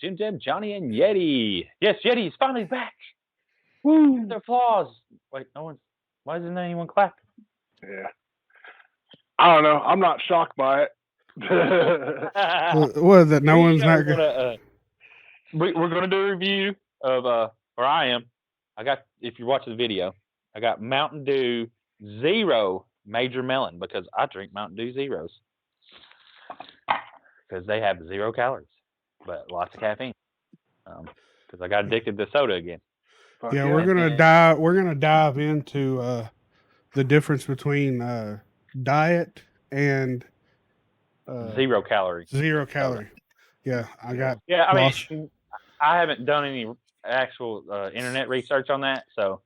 Jim Jam, Johnny, and Yeti. Yes, Yeti's finally back. Woo! Their flaws. Wait, no one's. Why isn't anyone clapping? Yeah. I don't know. I'm not shocked by it. What is that? No one's not good. We're going to do a review of, or I am. If you're watching the video, I got Mountain Dew Zero Major Melon because I drink Mountain Dew Zeros. Because they have 0 calories, but lots of caffeine. Because I got addicted to soda again. Yeah, we're gonna dive into the difference between diet and 0 calorie. 0 calorie. Yeah, I got. Yeah, I mean, I haven't done any actual internet research on that, so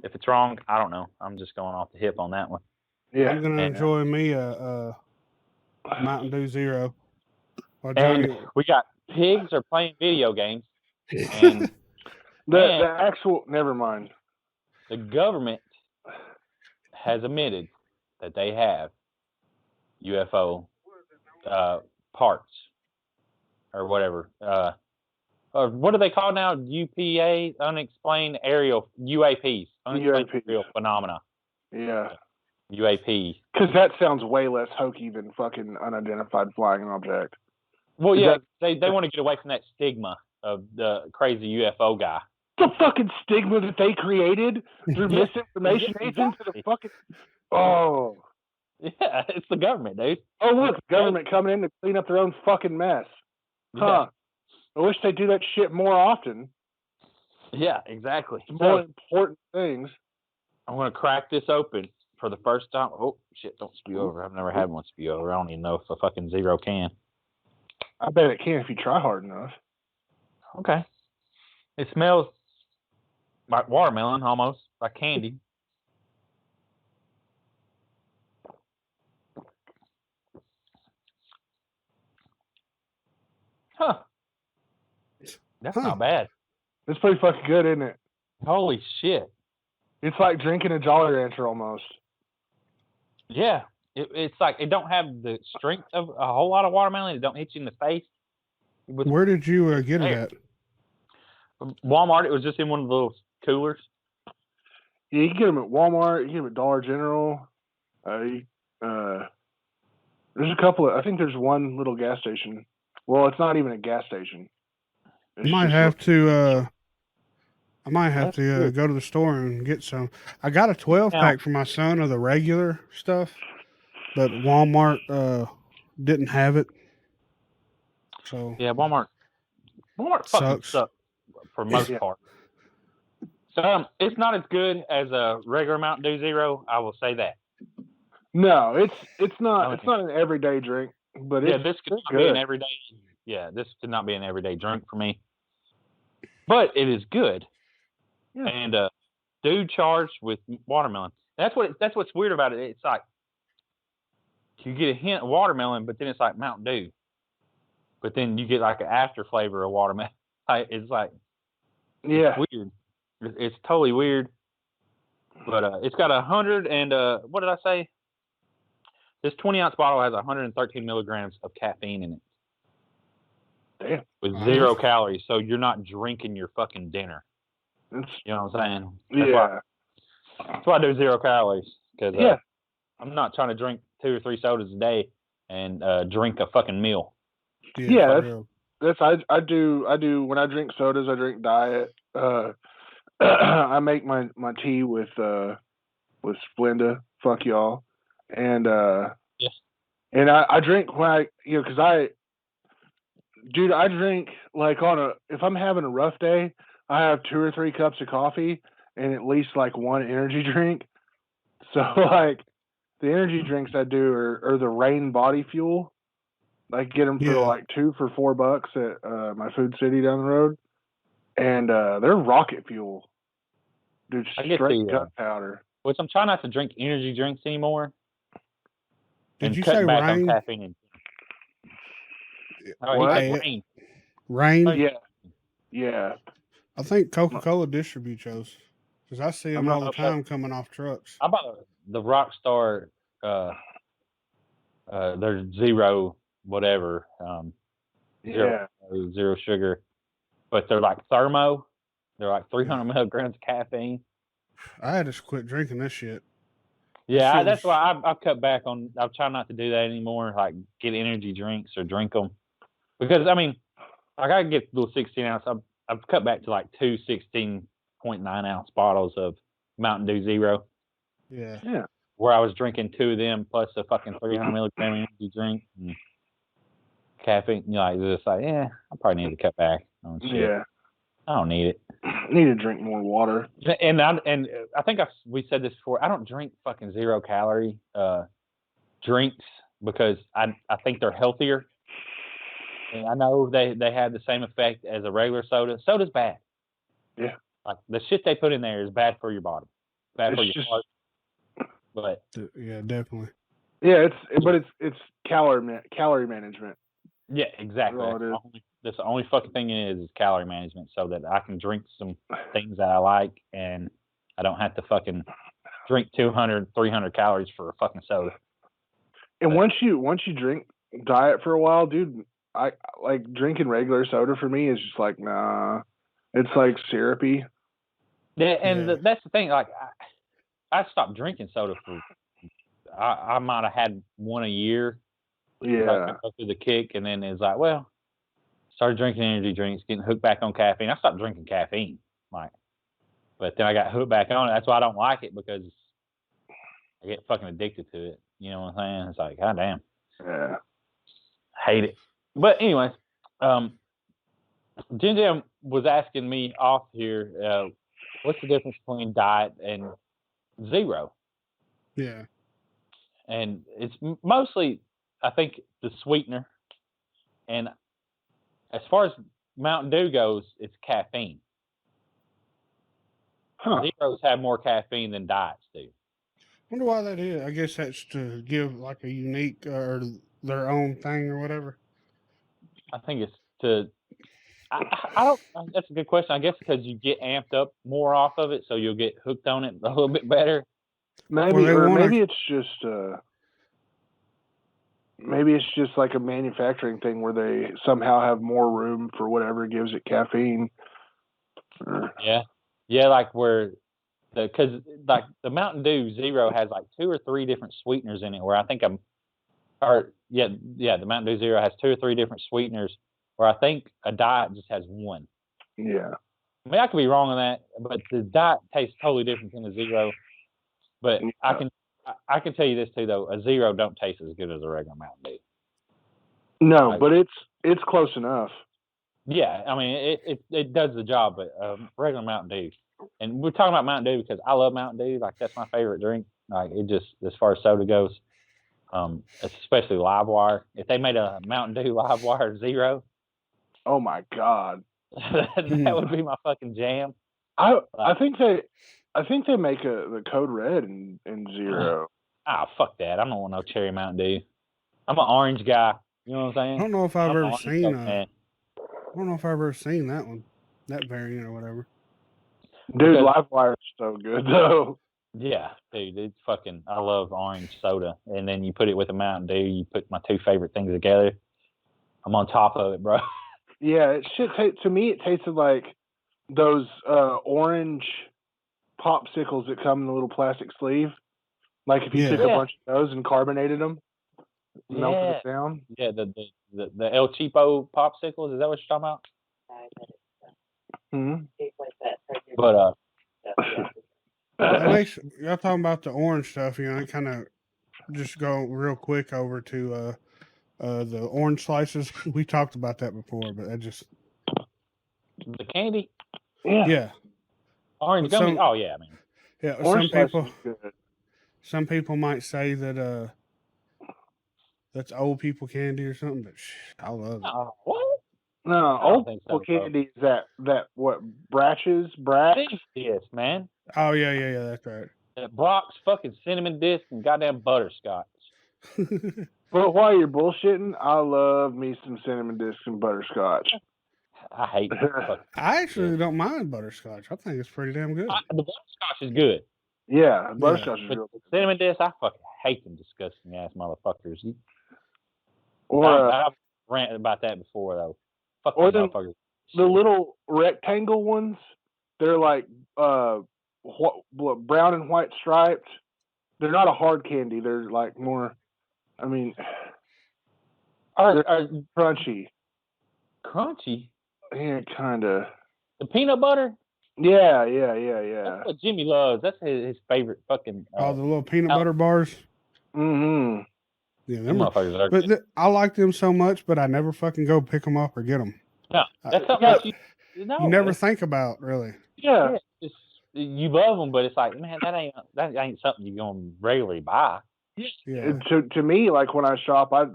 if it's wrong, I don't know. I'm just going off the hip on that one. Yeah, I'm gonna enjoy me a Mountain Dew Zero. And we got pigs are playing video games, and the actual. Never mind. The government has admitted that they have UFO parts or whatever. Or what do they call now? UPA, unexplained aerial UAPs, unexplained aerial phenomena. Yeah. UAP. Because that sounds way less hokey than fucking unidentified flying object. Well, yeah, they want to get away from that stigma of the crazy UFO guy. The fucking stigma that they created through misinformation agents to the fucking. Oh. Yeah, it's the government, dude. Oh, look, the government coming in to clean up their own fucking mess. Huh. Yeah. I wish they do that shit more often. Yeah, exactly. More important things. I'm going to crack this open for the first time. Oh, shit, don't spew over. I've never had one spew over. I don't even know if a fucking Zero can. I bet it can if you try hard enough. Okay. It smells like watermelon, almost, like candy. Huh. That's not bad. It's pretty fucking good, isn't it? Holy shit. It's like drinking a Jolly Rancher almost. Yeah. It's like it don't have the strength of a whole lot of watermelon. It don't hit you in the face. Where did you get it at? Walmart. It was just in one of those coolers. Yeah, you can get them at Walmart. You can get them at Dollar General. There's a couple. I think there's one little gas station. Well, it's not even a gas station. I might have to go to the store and get some. I got a 12-pack for my son of the regular stuff, but Walmart didn't have it. So yeah, Walmart fucking sucks for most part. So it's not as good as a regular Mountain Dew Zero. I will say that. No, it's not. It's not an everyday drink, but this could not be an everyday. Yeah, this could not be an everyday drink for me. But it is good. Yeah. And dude charged with watermelon. That's what's weird about it. It's like you get a hint of watermelon, but then it's like Mountain Dew. But then you get like an after flavor of watermelon. It's like it's weird. It's totally weird. But it's got 100 and what did I say? This 20-ounce bottle has 113 milligrams of caffeine in it. Damn. With 0 calories, so you're not drinking your fucking dinner. You know what I'm saying? That's why I do 0 calories. Because I'm not trying to drink 2 or 3 sodas a day and drink a fucking meal. I do when I drink sodas, I drink diet. I make my tea with Splenda. Fuck y'all. And and I drink when because I drink like if I'm having a rough day, I have 2 or 3 cups of coffee and at least like 1 energy drink. So like the energy drinks I do are the Rain Body Fuel. I get them for like 2 for $4 at my Food City down the road, and they're rocket fuel, dude. Straight gunpowder. Which I'm trying not to drink energy drinks anymore. Did you say back Rain? On caffeine. Rain. Rain. Yeah. I think Coca-Cola distributes those because I see them all the time coming off trucks. How about the Rockstar? There's Zero whatever. Zero sugar. but they're like thermo. They're like 300 milligrams of caffeine. I had to quit drinking this shit. Yeah, shit that's was- why I've cut back on. I've tried not to do that anymore. Like get energy drinks or drink them because I mean, like I get little 16 ounce. I've cut back to like 2 16.9 ounce bottles of Mountain Dew Zero. Yeah. Yeah. Where I was drinking 2 of them plus a fucking 300 milligram energy drink and caffeine. You know, like just like I probably need to cut back on shit. Yeah. I don't need it. Need to drink more water. And I think we said this before. I don't drink fucking 0 calorie drinks because I think they're healthier. And I know they have the same effect as a regular soda. Soda's bad. Yeah. Like the shit they put in there is bad for your body, bad for your heart. But yeah, definitely. Yeah, it's calorie management. Yeah, exactly. That's the only fucking thing it is calorie management, so that I can drink some things that I like, and I don't have to fucking drink 200, 300 calories for a fucking soda. And once you drink diet for a while, dude, I like drinking regular soda for me is just like nah. It's like syrupy. Yeah, and that's the thing. Like I stopped drinking soda for. I might have had one a year. Yeah. Go through the kick, and then it's like, well, started drinking energy drinks, getting hooked back on caffeine. I stopped drinking caffeine, like, but then I got hooked back on it. That's why I don't like it because I get fucking addicted to it. You know what I'm saying? It's like, goddamn. Yeah. Hate it. But anyways, Jim was asking me off here, what's the difference between diet and zero? Yeah. And it's mostly, I think, the sweetener. And as far as Mountain Dew goes, it's caffeine. Huh. Zeros have more caffeine than diets do. Wonder why that is. I guess that's to give like a unique or their own thing or whatever. I think it's to. I don't. That's a good question. I guess because you get amped up more off of it, so you'll get hooked on it a little bit better. Maybe it's just maybe it's just like a manufacturing thing where they somehow have more room for whatever gives it caffeine. Yeah, like where because like the Mountain Dew Zero has like 2 or 3 different sweeteners in it. Where I think the Mountain Dew Zero has 2 or 3 different sweeteners. Where I think a diet just has 1. Yeah. I mean, I could be wrong on that, but the diet tastes totally different than the Zero. But I can tell you this too though, a Zero don't taste as good as a regular Mountain Dew. No, but it's close enough. Yeah, I mean it does the job, but regular Mountain Dew, and we're talking about Mountain Dew because I love Mountain Dew. Like that's my favorite drink. Like it just as far as soda goes, especially Livewire. If they made a Mountain Dew Livewire Zero, oh my god, that would be my fucking jam. I think they make the Code Red in Zero. Fuck that! I don't want no cherry Mountain Dew. I'm an orange guy. You know what I'm saying? I don't know if I've ever seen I don't know if I've ever seen that one, that variant or whatever. Dude, Livewire is so good though. Yeah, dude, it's fucking. I love orange soda, and then you put it with a Mountain Dew. You put my 2 favorite things together. I'm on top of it, bro. Yeah, to me it tasted like those orange popsicles that come in a little plastic sleeve. Like if you took a bunch of those and carbonated them, melted it down. Yeah, the El Cheapo popsicles. Is that what you're talking about? Mm-hmm. But y'all talking about the orange stuff, you know, it kind of just go real quick over to the orange slices. We talked about that before, but that just the candy. Yeah. Orange gummy. Oh yeah, I mean. Yeah, some people might say that that's old people candy or something, but I love it. What? No, old people candy is that what Bratches? Yes, man. Oh yeah, that's right. That Brock's fucking cinnamon disc and goddamn butterscotch. But while you're bullshitting, I love me some cinnamon discs and butterscotch. I hate it. I actually don't mind butterscotch. I think it's pretty damn good. The butterscotch is good. Yeah, butterscotch is real good. Cinnamon disc, I fucking hate them disgusting ass motherfuckers. I've ranted about that before though. Fuck them motherfuckers. the little rectangle ones. They're like brown and white striped. They're not a hard candy. They're like more. I mean, Are crunchy. crunchy? Yeah, kind of. The peanut butter? Yeah. That's what Jimmy loves. That's his favorite fucking. The little peanut butter bars. Mm-hmm. Yeah, them motherfuckers are but good. I like them so much, but I never fucking go pick them up or get them. No, that's something that you never think about, really. Yeah. You love them, but it's like, man, that ain't something you're gonna regularly buy. Yeah. To me, like when I shop, I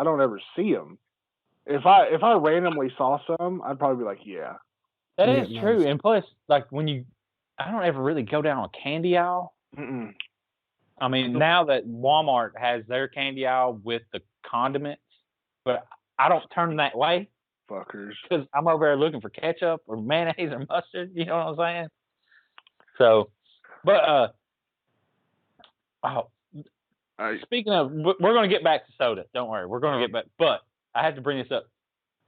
don't ever see them. If I randomly saw some, I'd probably be like, yeah. That is true, and plus, like I don't ever really go down a candy aisle. Mm-mm. I mean, now that Walmart has their candy aisle with the condiments, but I don't turn that way. Fuckers. Because I'm over there looking for ketchup or mayonnaise or mustard. You know what I'm saying? So, but speaking of, we're going to get back to soda. Don't worry, we're going to get back. But I have to bring this up.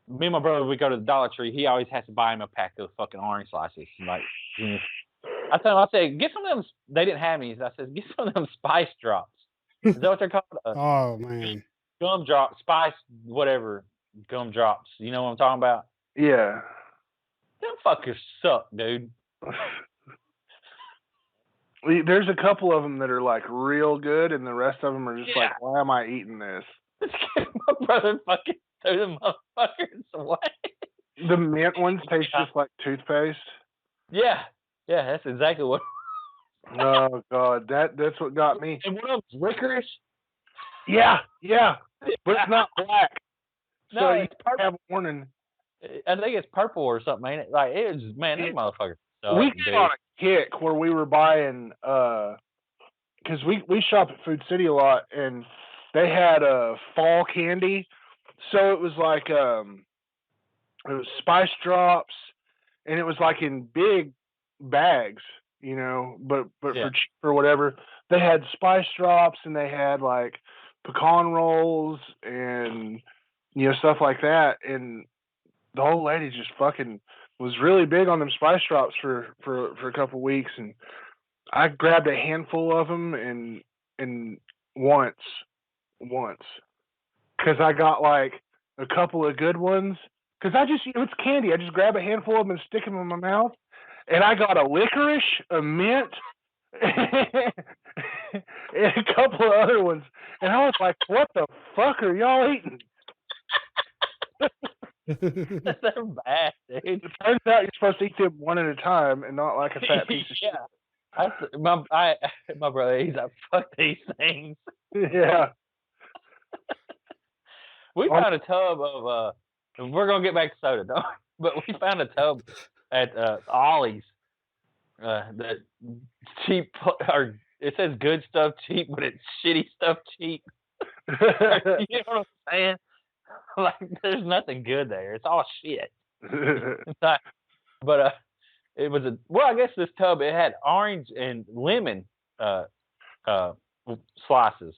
Me and my brother, we go to the Dollar Tree. He always has to buy him a pack of fucking orange slices. Like, I tell him, I say, get some of them. They didn't have any. I said, get some of them spice drops. Is that what they're called? Oh man, gum drop, spice, whatever gum drops. You know what I'm talking about? Yeah. Them fuckers suck, dude. There's a couple of them that are like real good, and the rest of them are just like, why am I eating this? My brother fucking threw them motherfuckers away. The mint ones taste just like toothpaste. Yeah, that's exactly what. Oh god, that's what got me. And one of them's licorice. Yeah, but it's not black. No, so it's purple. Have a warning. I think it's purple or something, ain't it? Like it was, man, these motherfuckers. We got on a kick where we were buying, because we shop at Food City a lot, and they had fall candy. So it was like it was spice drops, and it was like in big bags, you know, but for cheap or whatever. They had spice drops, and they had like pecan rolls and stuff like that. And the old lady just fucking was really big on them spice drops for a couple of weeks, and I grabbed a handful of them and once because I got like a couple of good ones because it's candy. I just grab a handful of them and stick them in my mouth, and I got a licorice, a mint, and a couple of other ones, and I was like, "What the fuck are y'all eating?" They're bad, dude. It turns out you're supposed to eat them one at a time and not like a fat piece of shit. My brother, he's like, fuck these things. Yeah. We found a tub of we're gonna get back to soda, though. But we found a tub at Ollie's that cheap, or it says good stuff cheap, but it's shitty stuff cheap. You know what I'm saying? Like, there's nothing good there. It's all shit. But it was I guess this tub, it had orange and lemon slices.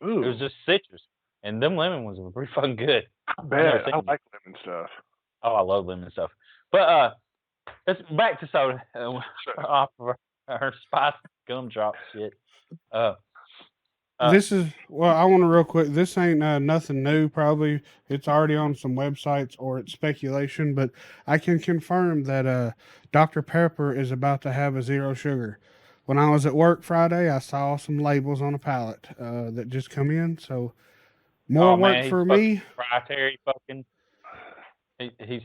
Ooh. It was just citrus, and them lemon ones were pretty fucking good. I bet. I like lemon stuff. Oh, I love lemon stuff. But let's back to soda. Off of our spice gumdrop shit. This is, I want to real quick. This ain't nothing new. Probably it's already on some websites or it's speculation, but I can confirm that Dr. Pepper is about to have a zero sugar. When I was at work Friday, I saw some labels on a pallet that just come in. So more work for me. Proprietary fucking. He's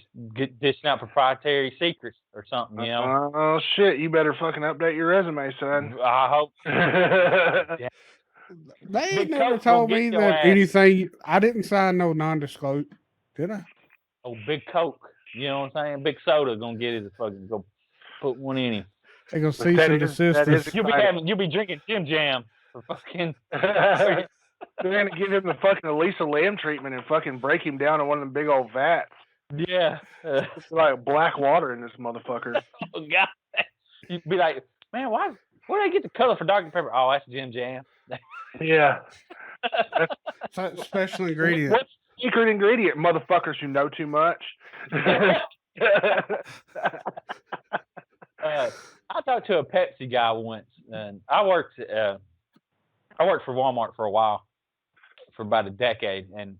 dishing out proprietary secrets or something, you know. Oh shit! You better fucking update your resume, son. I hope. Yeah. They ain't never told me that anything. I didn't sign no non-disclosure, did I? Oh, Big Coke. You know what I'm saying? Big Soda gonna get his fucking go put one in him. They gonna cease and desist us. You'll be drinking Jim Jam for fucking. They're gonna give him the fucking Elisa Lamb treatment and fucking break him down in one of them big old vats. Yeah. It's like black water in this motherfucker. Oh god. You'd be like, man, where did I get the color for Dr. Pepper? Oh, that's Jim Jam. Yeah. Special ingredient. What's the secret ingredient, motherfuckers who know too much? I talked to a Pepsi guy once, and I worked for Walmart for a while, for about a decade, and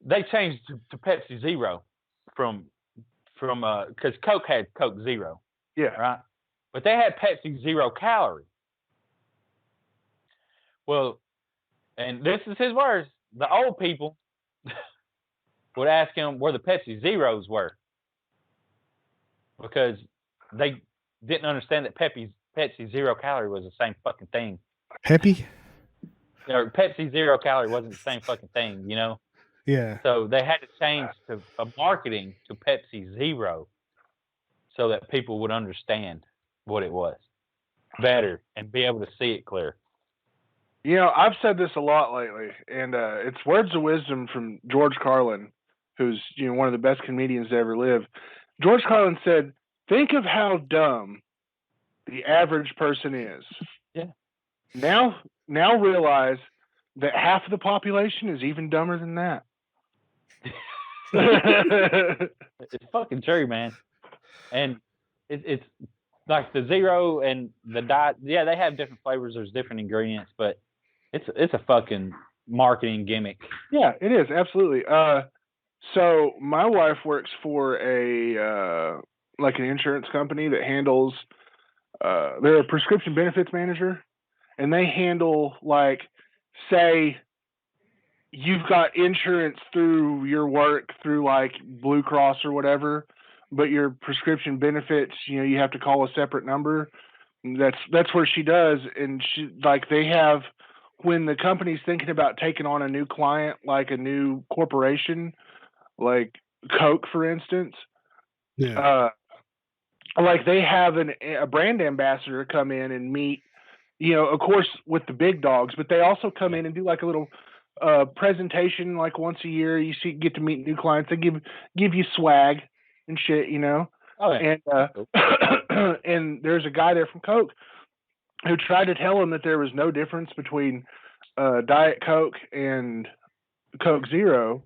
they changed to Pepsi Zero from because Coke had Coke Zero, Yeah. right? But they had Pepsi 0 calorie. Well, and this is his words. The old people would ask him where the Pepsi Zeros were because they didn't understand that Pepsi 0 calorie was the same fucking thing. Peppy? Or Pepsi 0 calorie wasn't the same fucking thing, you know? Yeah. So they had to change to marketing to Pepsi Zero so that people would understand what it was better and be able to see it clear. You know, I've said this a lot lately, and it's words of wisdom from George Carlin, who's one of the best comedians to ever live. George Carlin said, "Think of how dumb the average person is. Yeah. Now realize that half of the population is even dumber than that." It's fucking true, man. And it's like the Zero and the Diet. Yeah, they have different flavors. There's different ingredients, but it's a fucking marketing gimmick. Yeah, it is, absolutely. So my wife works for a like an insurance company that handles. They're a prescription benefits manager, and they handle, like, say you've got insurance through your work through like Blue Cross or whatever, but your prescription benefits, you have to call a separate number. That's where she does, and she, like, they have, when the company's thinking about taking on a new client, like a new corporation, like Coke, for instance. Yeah. Like, they have a brand ambassador come in and meet, of course, with the big dogs, but they also come in and do like a little presentation, like once a year. You get to meet new clients. They give you swag and shit, Oh, yeah. And and there's a guy there from Coke who tried to tell him that there was no difference between Diet Coke and Coke Zero,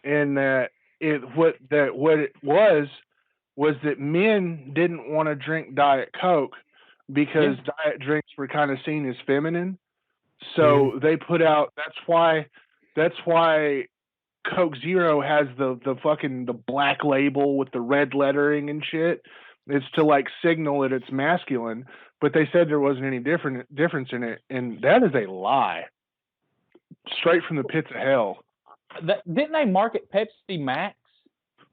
and that what it was that men didn't want to drink Diet Coke because diet drinks were kind of seen as feminine. So they put out, that's why Coke Zero has the black label with the red lettering and shit. It's to, like, signal that it's masculine, but they said there wasn't any difference in it, and that is a lie. Straight from the pits of hell. Didn't they market Pepsi Max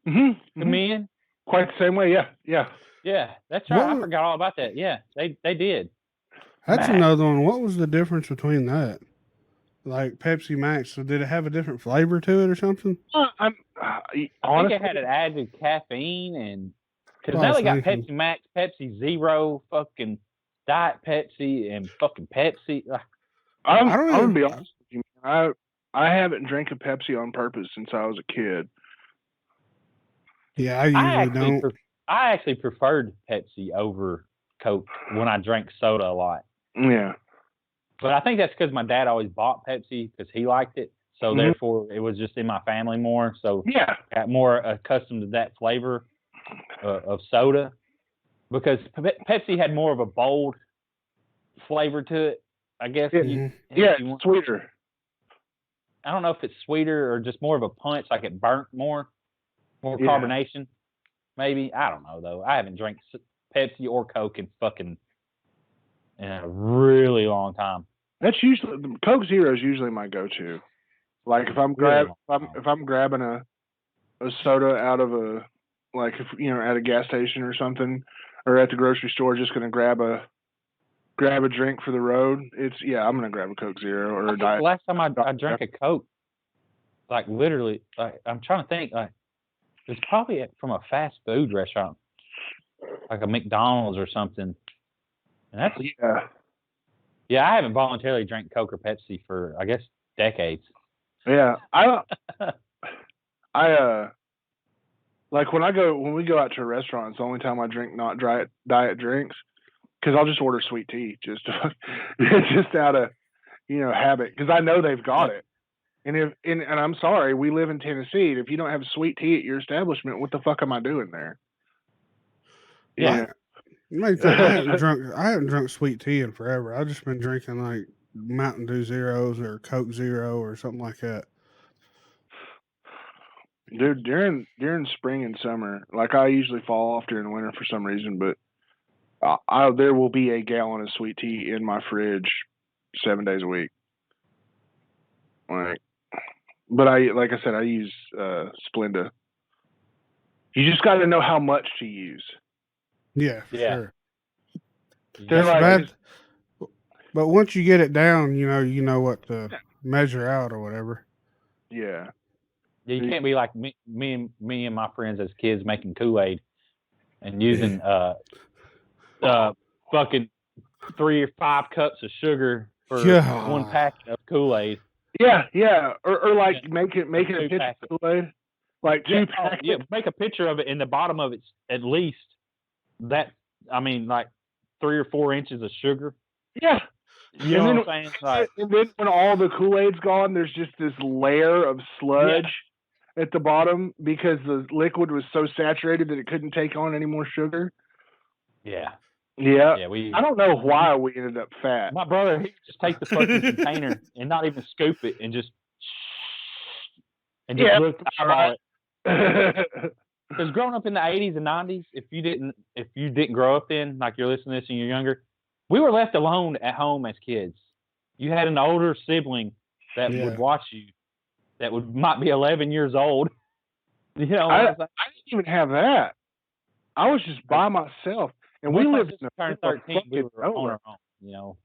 to men? Quite the same way, yeah. Yeah, that's right. I forgot all about that. Yeah, they did. That's another one. What was the difference between that? Like Pepsi Max, so did it have a different flavor to it or something? I think it had an added caffeine, and because now they got Pepsi Max, Pepsi Zero, fucking Diet Pepsi, and fucking Pepsi. I'm gonna be honest with you, man. I haven't drank a Pepsi on purpose since I was a kid. Yeah, I usually don't. I actually preferred Pepsi over Coke when I drank soda a lot. Yeah. But I think that's because my dad always bought Pepsi because he liked it. So therefore, it was just in my family more. So yeah, I got more accustomed to that flavor of soda because Pepsi had more of a bold flavor to it, I guess. It's sweeter. I don't know if it's sweeter or just more of a punch, like it burnt more carbonation. Maybe. I don't know, though. I haven't drank Pepsi or Coke in a really long time. That's usually Coke Zero is usually my go-to. Like if I'm grabbing a soda out of at a gas station or something, or at the grocery store, just gonna grab a drink for the road. I'm gonna grab a Coke Zero or a Diet. The last time I drank a Coke, like literally, like I'm trying to think, like it's probably from a fast food restaurant, like a McDonald's or something. And that's yeah. I haven't voluntarily drank Coke or Pepsi for, I guess, decades. Yeah, I like when we go out to a restaurant, it's the only time I drink not diet drinks, because I'll just order sweet tea just out of habit, because I know they've got it. And I'm sorry, we live in Tennessee. If you don't have sweet tea at your establishment, what the fuck am I doing there? Yeah. I haven't drunk sweet tea in forever. I've just been drinking like Mountain Dew Zeros or Coke Zero or something like that. Dude, during spring and summer, like I usually fall off during winter for some reason, but there will be a gallon of sweet tea in my fridge 7 days a week. But like I said, I use Splenda. You just got to know how much to use. Yeah, for sure. They're like, bad. But once you get it down, you know what to measure out or whatever. Yeah. Yeah, you can't be like me and my friends as kids making KoolAid and using fucking 3 or 5 cups of sugar for one packet of KoolAid. Yeah. Or like making a picture of KoolAid. Like 2 packets. Yeah, make a picture of it, and the bottom of it's at least that. I mean, like 3 or 4 inches of sugar. Yeah. You know what I'm saying? Like, and then when all the Kool-Aid's gone, there's just this layer of sludge at the bottom because the liquid was so saturated that it couldn't take on any more sugar. Yeah. Yeah. I don't know why we ended up fat. My brother, he would just take the fucking container and not even scoop it and just look eyeball it. Because growing up in the 80s and 90s, if you didn't grow up then, like you're listening to this and you're younger, we were left alone at home as kids. You had an older sibling that would watch you, that might be 11 years old. You know, I didn't even have that. I was just by myself, and we lived in a 13. We were on our own. You know,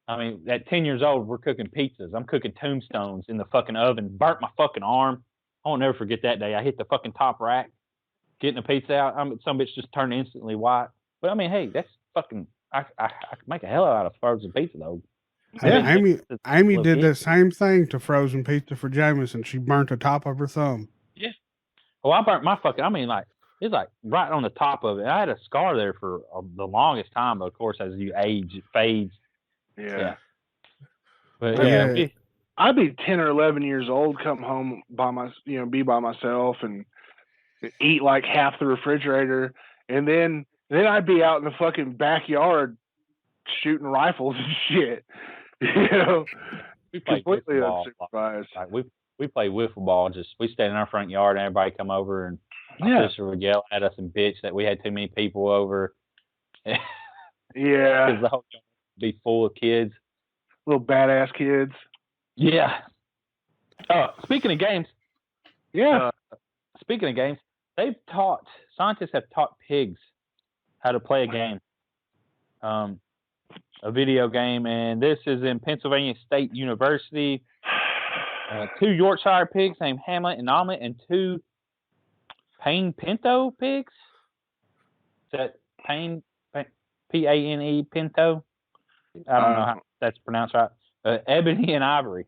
I mean, at 10 years old, we're cooking pizzas. I'm cooking tombstones in the fucking oven. Burnt my fucking arm. I won't never forget that day. I hit the fucking top rack, getting the pizza out. Some bitch just turned instantly white. But I mean, hey, that's fucking. I could make a hell out of frozen pizza though. Yeah, Amy did the same thing to frozen pizza for Jameson. She burnt the top of her thumb. Yeah. Well, I burnt my fucking. I mean, like it's like right on the top of it. I had a scar there for the longest time, but of course, as you age, it fades. Yeah. But I'd be 10 or 11 years old, come home be by myself and eat like half the refrigerator, and then I'd be out in the fucking backyard shooting rifles and shit. You know, completely unsupervised. Like we play wiffle ball. We stand in our front yard and everybody come over and my sister would yell at us and bitch that we had too many people over. Yeah, because the whole yard would be full of kids, little badass kids. Yeah. Speaking of games. Yeah. Speaking of games, scientists have taught pigs how to play a game. A video game, and this is in Pennsylvania State University. 2 Yorkshire pigs named Hamlet and Omelette, and 2 Pane Pinto pigs. Is that Pane, P-A-N-E, Pinto? I don't know how that's pronounced right. Ebony and Ivory.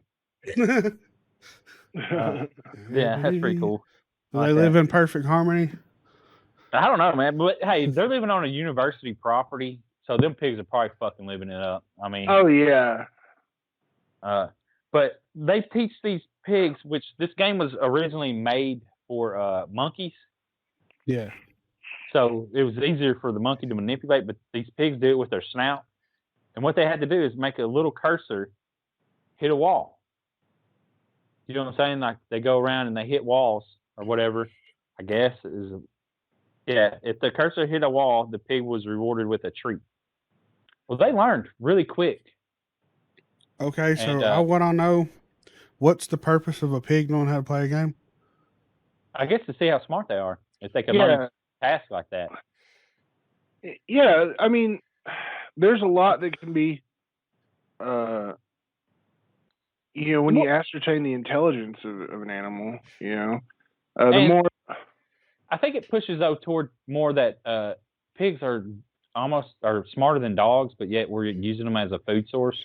Yeah, that's pretty cool. Do they live in perfect harmony? I don't know, man. But hey, they're living on a university property, so them pigs are probably fucking living it up. I mean, oh yeah. But they teach these pigs, which this game was originally made for monkeys. Yeah. So it was easier for the monkey to manipulate, but these pigs do it with their snout. And what they had to do is make a little cursor hit a wall. You know what I'm saying? Like they go around and they hit walls or whatever. I guess if the cursor hit a wall, the pig was rewarded with a treat. Well, they learned really quick. Okay, so I want to know, what's the purpose of a pig knowing how to play a game? I guess to see how smart they are, if they can learn a task like that. Yeah, I mean, there's a lot that can be, when you ascertain the intelligence of an animal, the more. I think it pushes though toward more that pigs are smarter than dogs, but yet we're using them as a food source.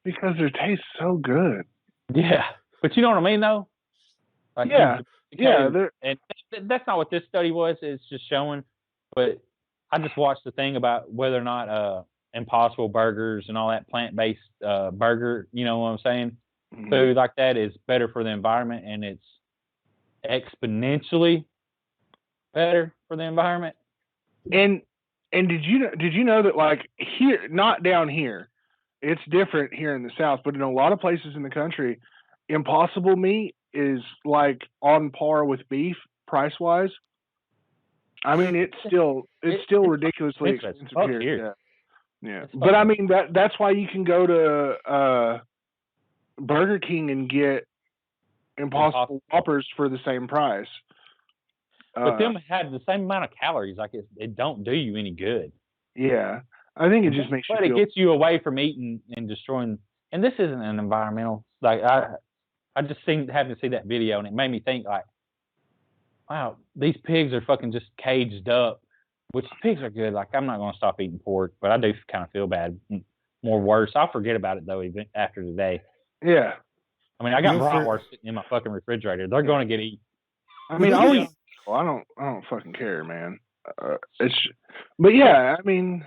Because their taste so good. Yeah, but you know what I mean, though. Like, and that's not what this study was. It's just showing. But I just watched the thing about whether or not Impossible Burgers and all that plant-based burger. You know what I'm saying? food like that is better for the environment, and it's exponentially better for the environment. And did you know that, like, here, not down here, it's different here in the South, but in a lot of places in the country, Impossible meat is like on par with beef price wise. I mean, it's still ridiculously expensive here. Yeah. But I mean, that's why you can go to Burger King and get Impossible Whoppers for the same price. But them had the same amount of calories. Like, it don't do you any good. Yeah, I think it just makes you. But it gets you away from eating and destroying. And this isn't an environmental. Like, I just happened to see that video, and it made me think, like, wow, these pigs are fucking just caged up. Which pigs are good. Like, I'm not going to stop eating pork, but I do kind of feel bad. More worse. I'll forget about it though, even after today. Yeah. I mean, I got bratwurst sitting in my fucking refrigerator. They're going to get eaten. I mean, I don't fucking care, man. But yeah, I mean,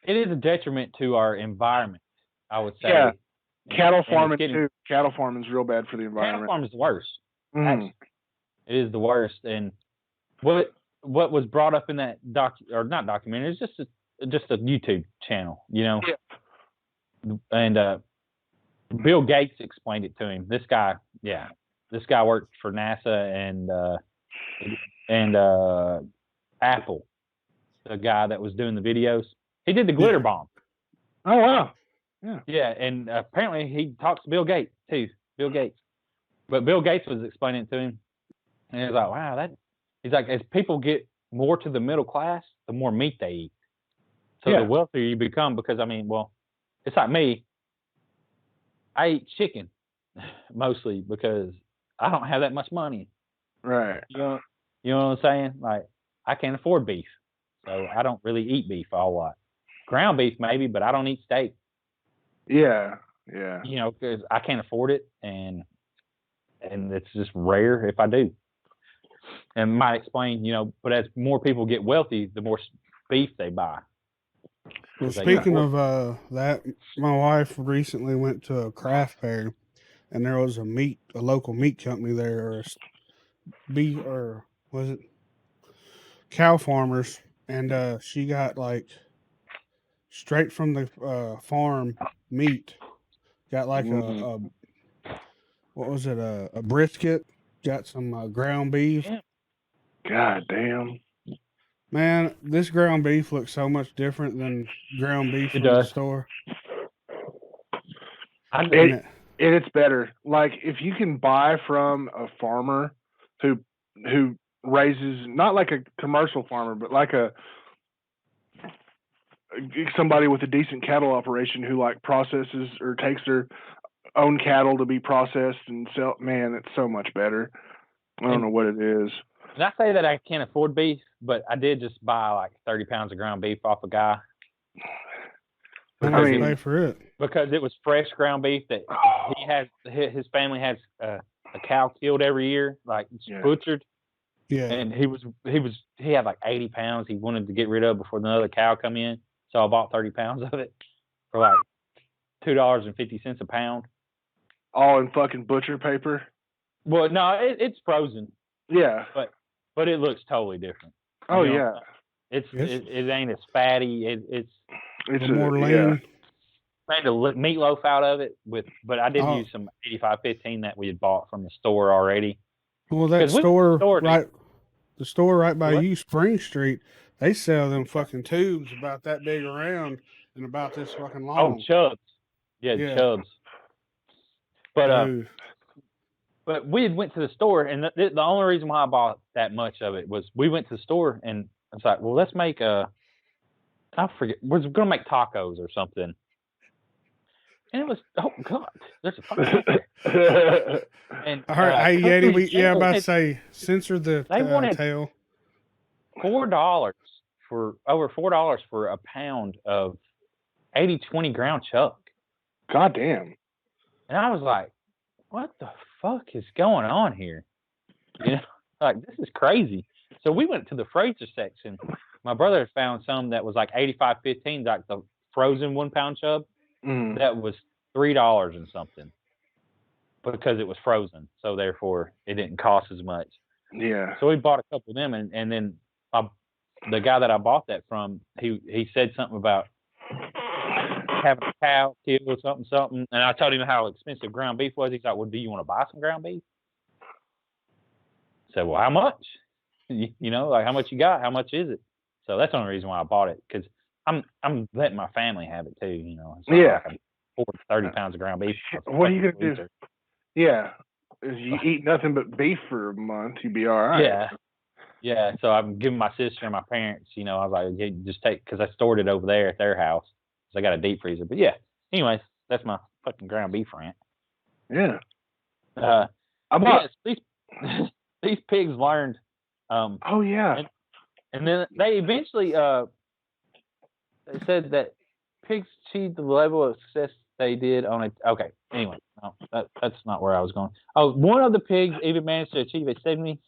it is a detriment to our environment, I would say. Yeah. Cattle farming too. Cattle farming is real bad for the environment. Cattle farming is the worst. Mm-hmm. It is the worst. And what was brought up in that not documentary, it's just a YouTube channel, you know. Yeah. And Bill Gates explained it to him. This guy worked for NASA and Apple, the guy that was doing the videos. He did the glitter bomb. Oh wow. Yeah. Yeah, and apparently he talks to Bill Gates too. Bill Gates. But Bill Gates was explaining it to him, and he was like, "Wow, he's like, as people get more to the middle class, the more meat they eat. So the wealthier you become, because I mean, well, it's like me. I eat chicken mostly because I don't have that much money. Right. You know what I'm saying? Like, I can't afford beef, so I don't really eat beef a whole lot. Ground beef maybe, but I don't eat steak. Yeah. Yeah. You know, because I can't afford it, and it's just rare if I do. And might explain, you know, but as more people get wealthy, the more beef they buy. Well, speaking of that, my wife recently went to a craft fair, and there was a local meat company there, or was it cow farmers, and she got like straight from the farm meat. Got like a what was it, a brisket? Got some ground beef. God damn. Man, this ground beef looks so much different than ground beef from the store. It's better. Like, if you can buy from a farmer who raises, not like a commercial farmer, but like somebody with a decent cattle operation who like processes or takes their own cattle to be processed and sell, man, it's so much better. I don't know what it is. And I say that I can't afford beef, but I did just buy like 30 pounds of ground beef off a guy. I mean, pay for it because it was fresh ground beef that his family has a cow killed every year, like butchered. Yeah. And he had like 80 pounds he wanted to get rid of before another cow come in. So I bought 30 pounds of it for like $2.50 a pound. All in fucking butcher paper? Well, no, it's frozen. Yeah. But it looks totally different. Oh, you know? It ain't as fatty. It's more lean. Made a meatloaf out of it but I did use some 8515 that we had bought from the store already. Well, that store right by you, Spring Street, they sell them fucking tubes about that big around and about this fucking long. Oh, chubs. Yeah. Chubs. But we had went to the store, and the only reason why I bought that much of it was we went to the store, and it's like, well, let's make I forget, we're going to make tacos or something. And it was, oh, God, there's a fucking and all right, hey, Yeti, I'm about to say, censor the tail. $4 for a pound of 80/20 ground chuck. God damn. And I was like, what the fuck is going on here? You know, like, this is crazy. So we went to the freezer section. My brother found some that was like 8515, like the frozen 1 pound chub. That was $3 and something. because it was frozen, so therefore it didn't cost as much. Yeah. So we bought a couple of them, and then the guy that I bought that from, he said something about having a cow kill or something, and I told him how expensive ground beef was. He's like, "Well, do you want to buy some ground beef?" I said, "Well, how much? You know, like how much you got? How much is it?" So that's the only reason why I bought it, because I'm letting my family have it too. You know, it's not like I'm 30 pounds of ground beef. What are you gonna do? Yeah, if you eat nothing but beef for a month, you'd be all right. Yeah. So I'm giving my sister and my parents. You know, I was like, "Yeah, just take," because I stored it over there at their house. So I got a deep freezer. But yeah, anyways, that's my fucking ground beef rant. Yeah. These pigs learned. Oh yeah. And then they eventually they said that pigs achieved the level of success they did on it. Okay, anyway, no, that's not where I was going. Oh, one of the pigs even managed to achieve a 76%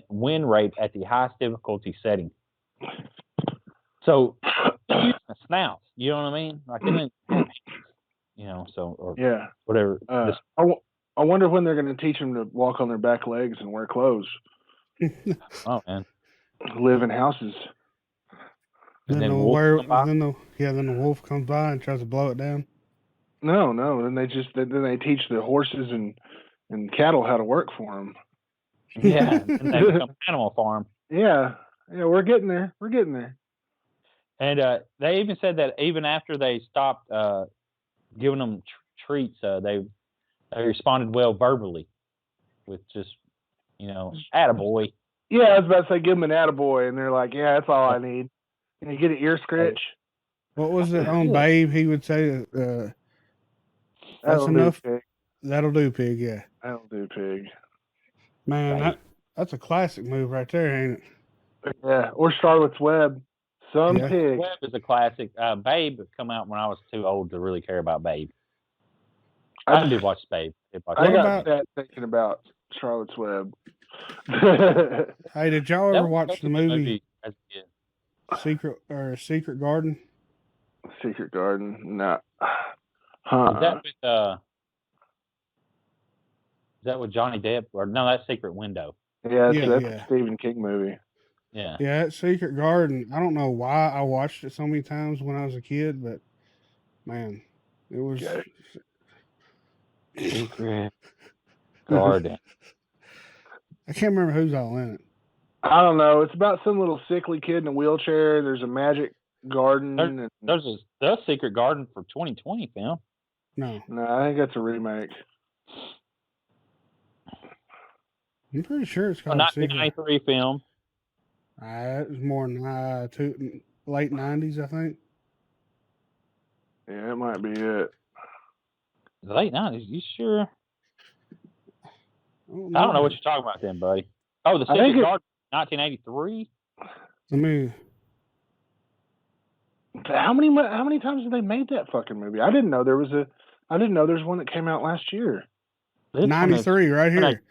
win rate at the highest difficulty setting. So, using a snout, you know what I mean? Like, they didn't have hands, you know, so, or whatever. I wonder when they're going to teach them to walk on their back legs and wear clothes. Oh, man. Live in houses. And then the wolf comes by and tries to blow it down. No. Then they teach the horses and cattle how to work for them. Yeah, and they become Animal Farm. Yeah, we're getting there. And they even said that even after they stopped giving them treats, they responded well verbally with just, you know, Atta Boy. Yeah, I was about to say give them an Atta Boy, and they're like, yeah, that's all I need. Can you get an ear scratch? What was it on Babe? He would say, that's enough. Pig. That'll do, pig, yeah. That'll do, pig. Man, that's a classic move right there, ain't it? Yeah, or Charlotte's Web. Pig. Web is a classic. Babe come out when I was too old to really care about Babe. I did watch Babe. I got that thinking about Charlotte's Web. Hey, did y'all ever watch the movie as a kid? Secret Garden? Secret Garden, no. Huh? Is that with Johnny Depp? Or no, that's Secret Window. Yeah, that's a Stephen King movie. Yeah. Yeah, it's Secret Garden. I don't know why I watched it so many times when I was a kid, but man, it was Secret Garden. I can't remember who's all in it. I don't know. It's about some little sickly kid in a wheelchair. There's a magic garden. There's a Secret Garden for 2020 film. No, I think that's a remake. I'm pretty sure it's called 1993 film. It was more than late 90s, I think. Yeah, it might be it. The late 90s? You sure? I don't know what you're talking about then, buddy. Oh, the Secret Garden, 1983? How many times have they made that fucking movie? I didn't know there's one that came out last year. 93 right here.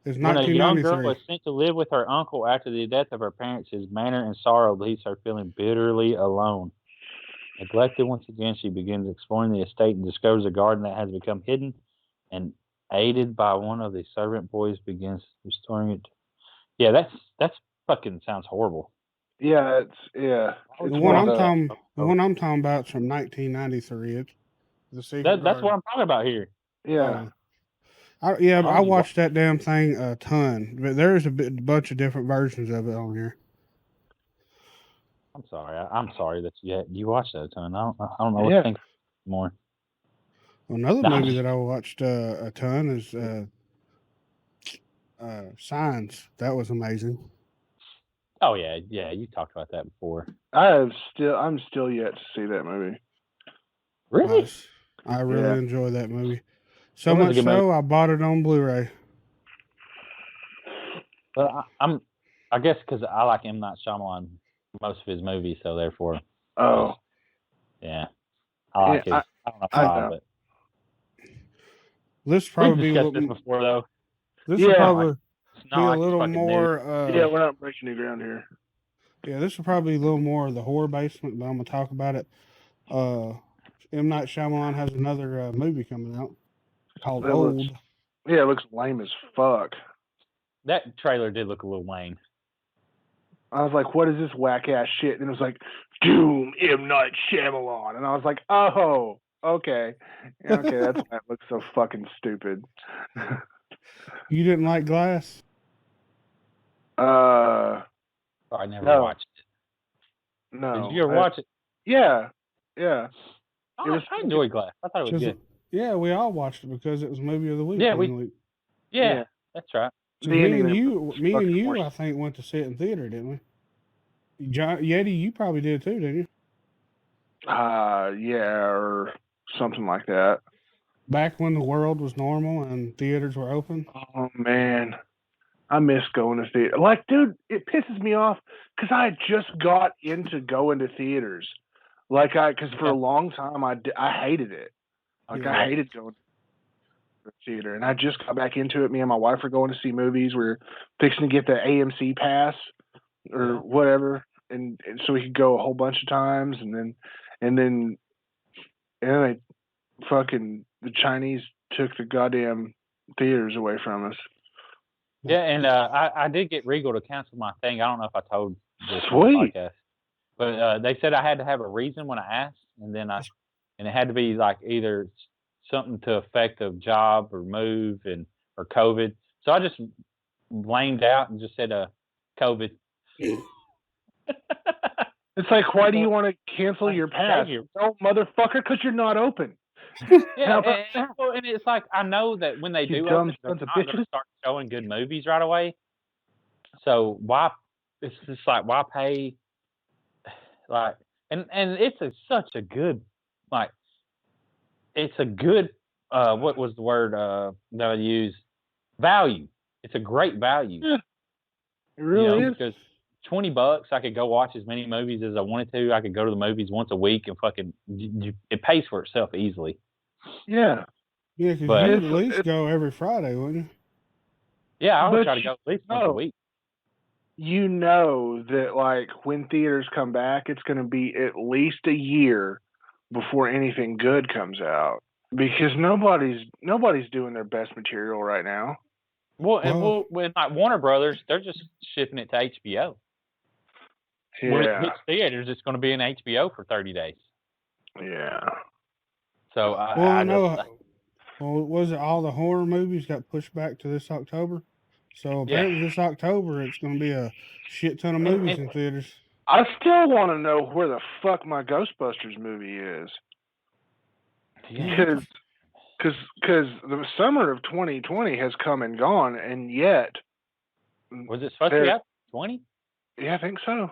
It's 1993. When a young girl was sent to live with her uncle after the death of her parents, his manner and sorrow leaves her feeling bitterly alone. Neglected once again, she begins exploring the estate and discovers a garden that has become hidden, and aided by one of the servant boys begins restoring it. Yeah, that's fucking sounds horrible. Yeah, The one I'm talking about is from 1993. It's the Secret Garden. That's what I'm talking about here. Yeah. I watched that damn thing a ton, but there's a bunch of different versions of it on here. I'm sorry that you watched that a ton. I don't know what to think more. Another movie that I watched a ton is Signs. That was amazing. Oh yeah, you talked about that before. I'm still yet to see that movie. Really? I really enjoy that movie. So much so, I bought it on Blu-ray. But I guess because I like M. Night Shyamalan, most of his movies, so therefore. Oh. Yeah. I like it. I don't know why, but. This probably discussed this before, though. This will probably be a little more. We're not breaking new ground here. Yeah, this will probably be a little more of the horror basement, but I'm gonna talk about it. M. Night Shyamalan has another movie coming out called Old. Yeah, it looks lame as fuck. That trailer did look a little lame. I was like, what is this whack ass shit? And it was like, Doom, M. Night Shyamalan. And I was like, oh, okay. Okay, that's why it looks so fucking stupid. You didn't like Glass? Uh, I never No. watched it. no. Did you ever watch it? Yeah. Oh, I enjoyed Glass. I thought it was good. Yeah, we all watched it because it was movie of the week. Yeah, week. Yeah, that's right. So me and you, I think, went to see it in theater, didn't we? Yeti, you probably did too, didn't you? Yeah, or something like that. Back when the world was normal and theaters were open. Oh man, I miss going to theater. Like, dude, it pisses me off because I just got into going to theaters. Like, because for a long time I hated it. Like, Yeah. I hated going to the theater, and I just got back into it. Me and my wife are going to see movies. We're fixing to get the AMC pass or whatever, and so we could go a whole bunch of times, and then they fucking the Chinese took the goddamn theaters away from us. Yeah, and I did get Regal to cancel my thing. I don't know if I told this on Sweet. the podcast, but they said I had to have a reason when I asked, and it had to be like either something to affect a job or move or COVID. So I just blamed out and just said COVID. It's like, why do you want to cancel your pass? No, motherfucker, because you're not open. Yeah, and it's like, I know that when they do open, they're not going to start showing good movies right away. So why? It's just like, why pay? Like, and it's such a good, like, it's a good. What was the word that I used? Value. It's a great value. Yeah, it really is. Because $20, I could go watch as many movies as I wanted to. I could go to the movies once a week and fucking. It pays for itself easily. Yeah. Yeah, because you'd at least go every Friday, wouldn't you? Yeah, I would try to go at least once a week. You know that, like, when theaters come back, it's going to be at least a year before anything good comes out, because nobody's doing their best material right now. Well, with like Warner Brothers, they're just shipping it to HBO. Yeah. When it hits theaters, it's going to be in HBO for 30 days. Yeah. So I know. Was it all the horror movies got pushed back to this October? So apparently this October it's going to be a shit ton of movies in theaters. I still want to know where the fuck my Ghostbusters movie is. Because the summer of 2020 has come and gone, and yet was it supposed to be out 20? Yeah, I think so.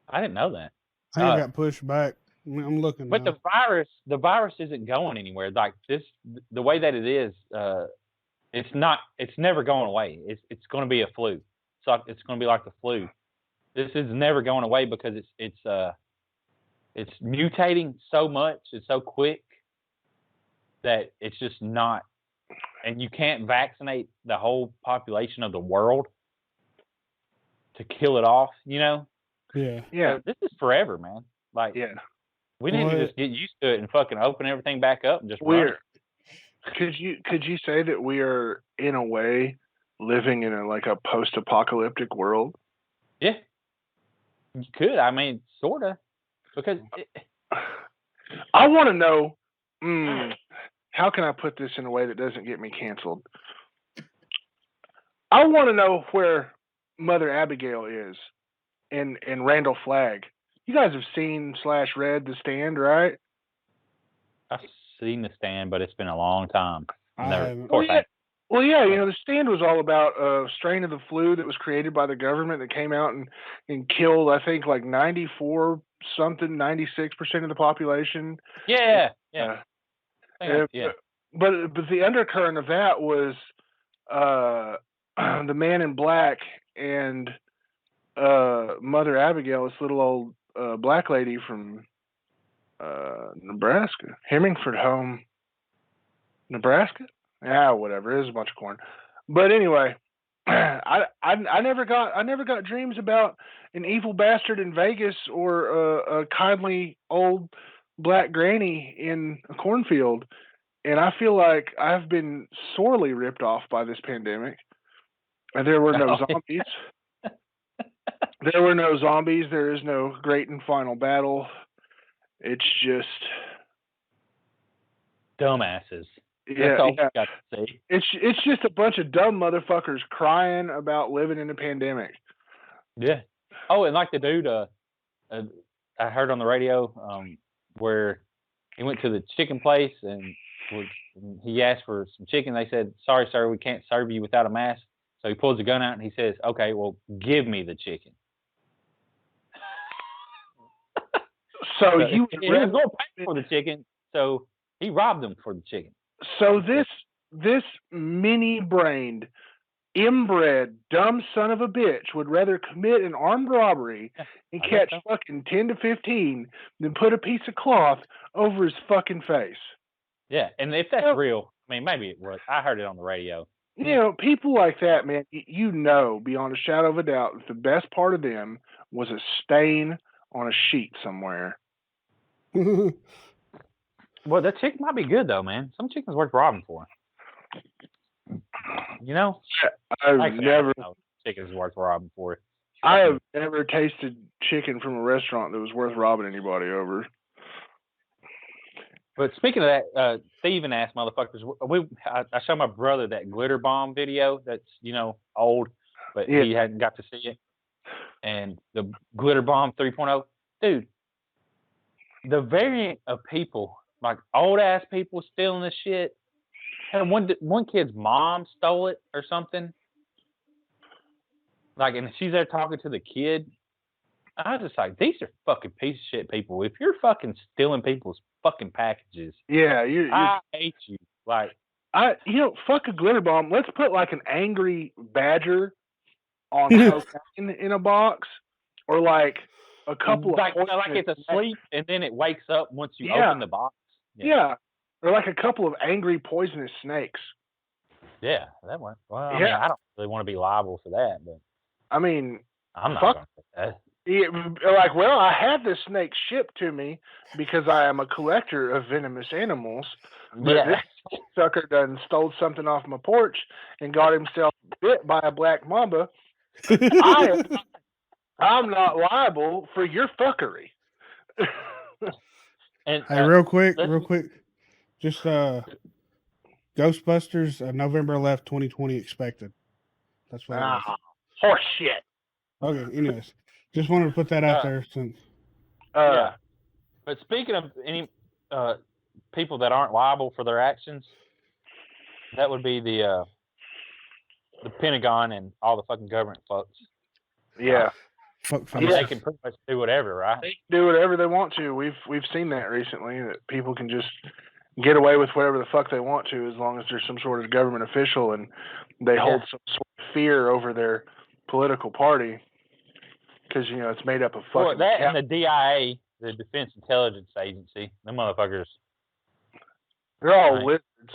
I didn't know that. I think it got pushed back. I'm looking. But now. the virus isn't going anywhere. Like this, the way that it is, it's never going away. It's going to be a flu. So it's going to be like the flu. This is never going away because it's mutating so much. It's so quick that it's just not. And you can't vaccinate the whole population of the world to kill it off. You know. Yeah. Yeah. So this is forever, man. Like. Yeah. We need to just get used to it and fucking open everything back up and just run it. Could you say that we are, in a way, living in a post-apocalyptic world? Yeah, you could. I mean, sorta, because I want to know. How can I put this in a way that doesn't get me canceled? I want to know where Mother Abigail is, and Randall Flagg. You guys have seen / read The Stand, right? I've seen The Stand, but it's been a long time. Well, yeah, The Stand was all about a strain of the flu that was created by the government that came out and killed, I think, like 96% of the population. Yeah. But the undercurrent of that was the Man in Black and Mother Abigail, this little old black lady from Nebraska, Hemingford Home, Nebraska. Yeah, whatever. It was a bunch of corn. But anyway, I never got dreams about an evil bastard in Vegas or a kindly old black granny in a cornfield. And I feel like I've been sorely ripped off by this pandemic. And there were no zombies. There were no zombies. There is no great and final battle. It's just dumbasses. Yeah, That's all yeah. we got to say. It's just a bunch of dumb motherfuckers crying about living in a pandemic. Yeah. Oh, and like the dude, I heard on the radio where he went to the chicken place and he asked for some chicken. They said, "Sorry, sir, we can't serve you without a mask." So he pulls a gun out and he says, "Okay, well, give me the chicken." So he was going to pay for the chicken, so he robbed them for the chicken. So this mini-brained, inbred, dumb son of a bitch would rather commit an armed robbery and catch fucking 10 to 15 than put a piece of cloth over his fucking face. Yeah, and if that's real, I mean, maybe it was. I heard it on the radio. You know, people like that, man, you know, beyond a shadow of a doubt, that the best part of them was a stain on a sheet somewhere. Well, that chicken might be good, though, man. Some chicken's worth robbing for. You know? I've never... Chicken's worth robbing for. I have never tasted chicken from a restaurant that was worth robbing anybody over. But speaking of that, thieving ass motherfuckers, I showed my brother that glitter bomb video that's, you know, old, but he hadn't got to see it. And the glitter bomb 3.0, dude, the variant of people, like old ass people stealing this shit. And one kid's mom stole it or something. Like, and she's there talking to the kid. I was just like, these are fucking piece of shit people. If you're fucking stealing people's fucking packages, I hate you. Like, fuck a glitter bomb. Let's put like an angry badger on cocaine in a box, or like a couple of like it's asleep and then it wakes up once you open the box. Yeah, or like a couple of angry poisonous snakes. Yeah, that one. Well, I mean, I don't really want to be liable for that, but I mean, I'm not going to say that. Like, well, I had this snake shipped to me because I am a collector of venomous animals. But this sucker done stole something off my porch and got himself bit by a black mamba. I'm not liable for your fuckery. And hey, real quick, just Ghostbusters, November 11th, 2020 expected. That's what. Horse shit. Okay, anyways. Just wanted to put that out there since. Yeah. But speaking of any people that aren't liable for their actions, that would be the Pentagon and all the fucking government folks. Yeah. They can pretty much do whatever, right? They can do whatever they want to. We've seen that recently, that people can just get away with whatever the fuck they want to as long as there's some sort of government official and they hold some sort of fear over their political party. Because, you know, it's made up of fucking... Well, that and the DIA, the Defense Intelligence Agency, them motherfuckers... They're all lizards.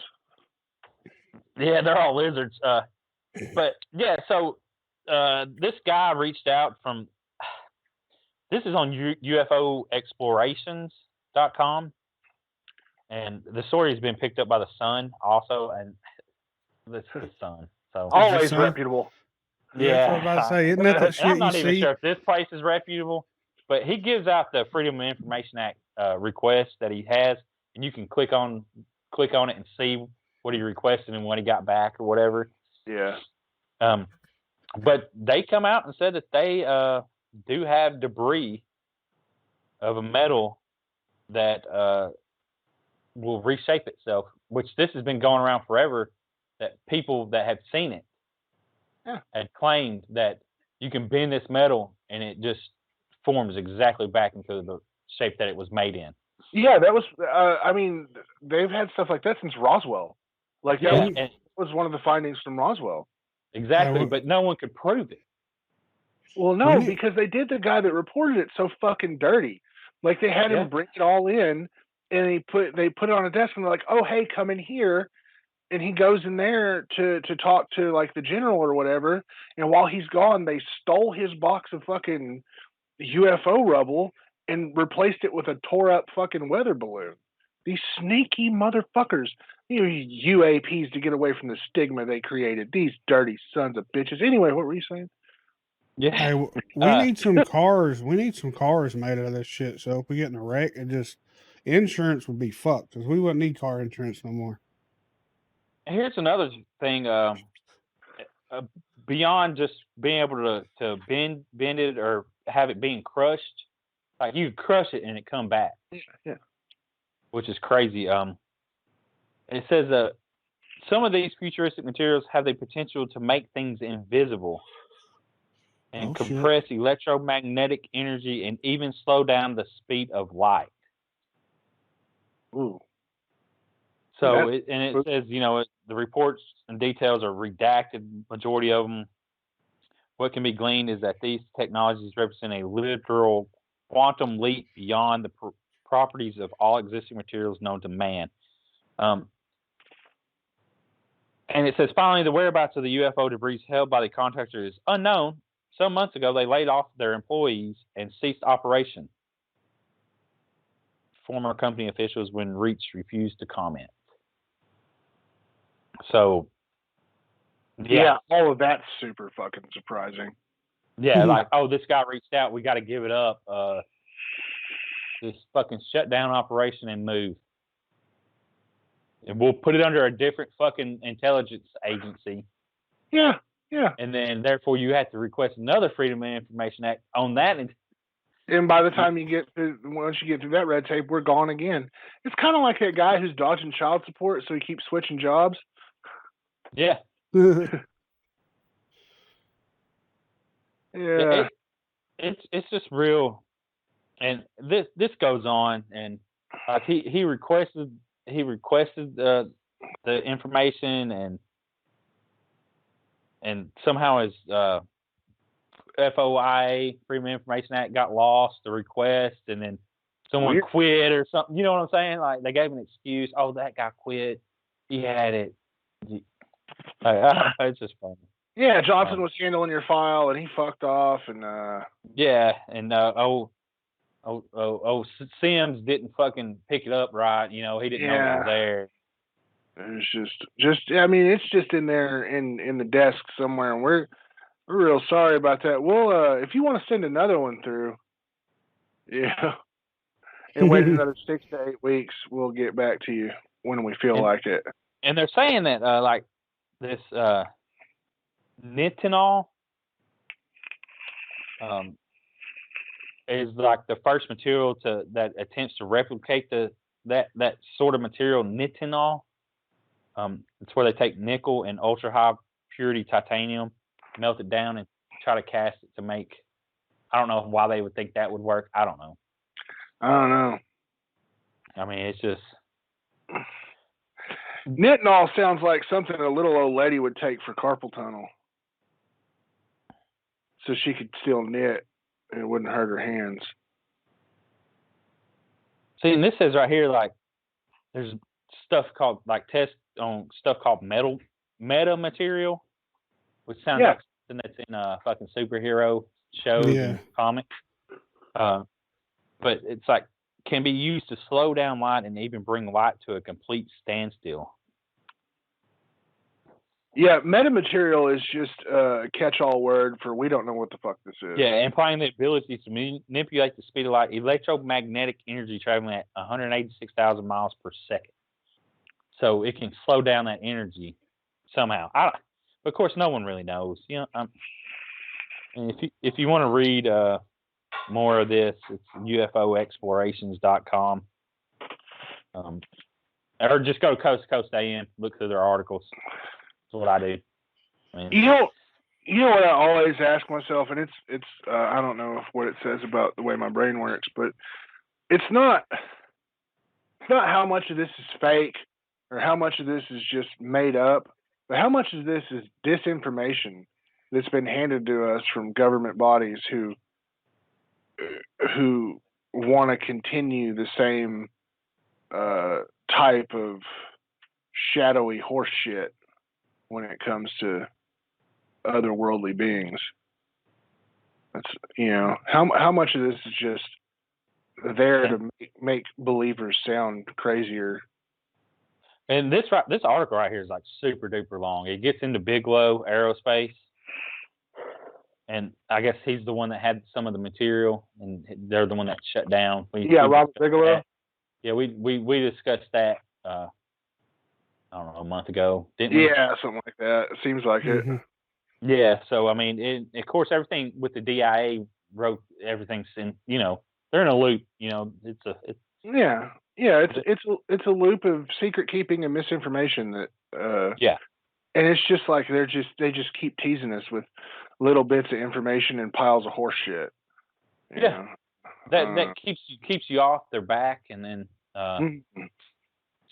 Yeah, they're all lizards. But, yeah, so this guy reached out from... This is on UFOexplorations.com. And the story has been picked up by The Sun also. And this is The Sun. So always reputable. Yeah, I was about to say, isn't that shit I'm not even sure if this place is reputable, but he gives out the Freedom of Information Act request that he has, and you can click on it and see what he requested and what he got back or whatever. Yeah. But they come out and said that they do have debris of a metal that will reshape itself, which this has been going around forever, that people that have seen it had claimed that you can bend this metal and it just forms exactly back into the shape that it was made in. Yeah, that was, I mean, they've had stuff like that since Roswell. Like, that was one of the findings from Roswell. Exactly, but no one could prove it. Well, no, because they did the guy that reported it so fucking dirty. Like, they had him bring it all in, and they put it on a desk, and they're like, oh, hey, come in here. And he goes in there to talk to, like, the general or whatever. And while he's gone, they stole his box of fucking UFO rubble and replaced it with a tore-up fucking weather balloon. These sneaky motherfuckers. UAPs to get away from the stigma they created. These dirty sons of bitches. Anyway, what were you saying? Yeah. Hey, we need some cars. We need some cars made out of this shit. So if we get in a wreck, insurance would be fucked because we wouldn't need car insurance no more. Here's another thing. Beyond just being able to bend it or have it being crushed, like you crush it and it come back. Yeah. Which is crazy. It says some of these futuristic materials have the potential to make things invisible and compress electromagnetic energy and even slow down the speed of light. Ooh. So it says, the reports and details are redacted, majority of them. What can be gleaned is that these technologies represent a literal quantum leap beyond the properties of all existing materials known to man. And it says, finally, the whereabouts of the UFO debris held by the contractor is unknown. Some months ago, they laid off their employees and ceased operation. Former company officials, when reached, refused to comment. So, yeah, all of that's super fucking surprising. Yeah, like, this guy reached out. We got to give it up. Just fucking shut down operation and move. And we'll put it under a different fucking intelligence agency. Yeah. And then, therefore, you have to request another Freedom of Information Act on that. And by the time once you get through that red tape, we're gone again. It's kind of like that guy who's dodging child support, so he keeps switching jobs. Yeah. Yeah. It's just real. And this goes on, and he requested the information, and somehow his FOIA, Freedom of Information Act, got lost, the request, and then someone quit or something. You know what I'm saying? Like, they gave an excuse. Oh, that guy quit. He had it. It's just funny. Yeah, Johnson was handling your file, and he fucked off, and yeah, and Sims didn't fucking pick it up right. He didn't know it was there. It's just I mean, it's just in there in the desk somewhere, and we're real sorry about that. Well, if you want to send another one through, and wait another 6 to 8 weeks, we'll get back to you when we feel like it. And they're saying that like this nitinol is like the first material that attempts to replicate that sort of material, nitinol. It's where they take nickel and ultra high purity titanium, melt it down, and try to cast it to make. I don't know why they would think that would work. I don't know. I mean, it's just nitinol sounds like something a little old lady would take for carpal tunnel, so she could still knit and it wouldn't hurt her hands. See, and this says right here, like, there's stuff called, like, tests on stuff called meta material, which sounds like something that's in a fucking superhero shows and comics. But it's like, can be used to slow down light and even bring light to a complete standstill. Yeah, metamaterial is just a catch-all word for we don't know what the fuck this is. Yeah, implying the ability to manipulate the speed of light, electromagnetic energy traveling at 186,000 miles per second. So it can slow down that energy somehow. But of course, no one really knows. And if you want to read more of this, it's UFOexplorations.com. Or just go to Coast to Coast AM, look through their articles. That's what I do. You know what I always ask myself, and it's I don't know what it says about the way my brain works, but it's not how much of this is fake or how much of this is just made up, but how much of this is disinformation that's been handed to us from government bodies who want to continue the same type of shadowy horse shit when it comes to otherworldly beings. That's how much of this is just there to make believers sound crazier. And this article right here is like super duper long. It gets into Bigelow Aerospace, and I guess he's the one that had some of the material, and they're the one that shut down. Robert Bigelow. Yeah, we discussed that. I don't know, a month ago, didn't we? Yeah, something like that. It seems like it. Yeah. So I mean, of course, everything with the DIA wrote everything's in. They're in a loop. It's a loop of secret keeping and misinformation that. And it's just like they just keep teasing us with little bits of information and piles of horse shit. Yeah. That keeps you off their back, and then